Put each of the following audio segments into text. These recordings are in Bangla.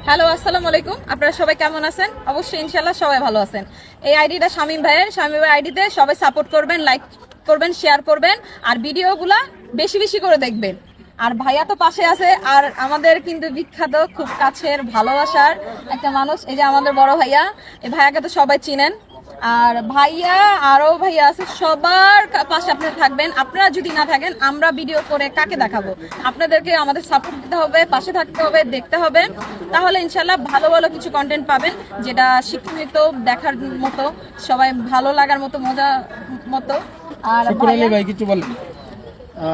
হ্যালো, আসসালামু আলাইকুম। আপনারা সবাই কেমন আছেন? অবশ্যই ইনশাআল্লাহ সবাই ভালো আছেন। এই আইডিটা শামীম ভাইয়ের আইডিতে সবাই সাপোর্ট করবেন, লাইক করবেন, শেয়ার করবেন আর ভিডিওগুলা বেশি বেশি করে দেখবেন। আর ভাইয়া তো পাশে আছে, আর আমাদের কিন্তু বিখ্যাত খুব কাছের ভালোবাসার একটা মানুষ, এই যে আমাদের বড় ভাইয়া। এই ভাইয়াকে তো সবাই চিনেন। আর ভাইয়া আরো ভাইয়া আছে, সবার পাশে আপনারা থাকবেন। আপনারা যদি না থাকেন আমরা ভিডিও করে কাকে দেখাবো? আপনাদেরকে আমাদের সাপোর্ট দিতে হবে, পাশে থাকতে হবে, দেখতে হবে। তাহলে ইনশাল্লাহ ভালো ভালো কিছু কন্টেন্ট পাবেন, যেটা শিক্ষিত, দেখার মতো, সবাই ভালো লাগার মতো, মজা মতো। আর ভাই কিছু বলেন।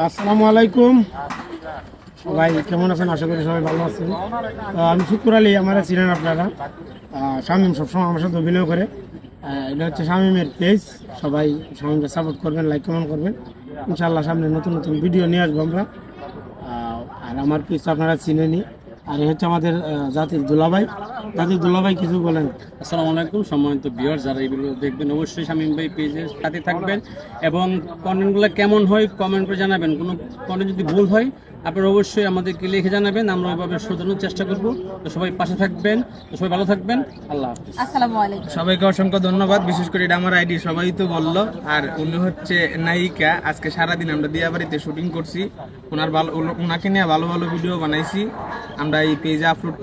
আসসালামু আলাইকুম, সবাই কেমন আছেন? আশা করি সবাই ভালো আছেন। আমি শুক্র আলী, আমার চিনেন আপনারা। শামীম সবসময় আমার সাথে অভিনয় করে। এটা হচ্ছে শামীমের পেজ। সবাই শামীমকে সাপোর্ট করবেন, লাইক কমেন্ট করবেন। ইনশাআল্লাহ সামনে নতুন নতুন ভিডিও নিয়ে আসবো আমরা। আর আমার পেজ আপনারা চিনেনি। আর এই হচ্ছে আমাদের জাতির দুলাভাই। কিছু বলেন। আসসালামু আলাইকুম সম্মানিত ভিউয়ার, যারা এগুলো দেখবেন অবশ্যই শামীম ভাই পেজের সাথে থাকবেন এবং কন্টেন্টগুলো কেমন হয় কমেন্ট করে জানাবেন। কোনো কন্টেন্ট যদি ভুল হয় আপনারা অবশ্যই আমাদেরকে লিখে জানাবেন, আমরা ওইভাবে শোধরানোর চেষ্টা করব। তো সবাই পাশে থাকবেন, তো সবাই ভালো থাকবেন। আল্লাহ হাফেজ। আসসালামু আলাইকুম। সবাইকে অসংখ্য ধন্যবাদ। বিশেষ করে এটা আমার আইডি, সবাই তো বললো। আর উনি হচ্ছে নায়িকা। আজকে সারাদিন আমরা দিয়াবাড়িতে শুটিং করছি, ওনাকে নিয়ে ভালো ভালো ভিডিও বানাইছি, আমরা এই পেজে আপলোড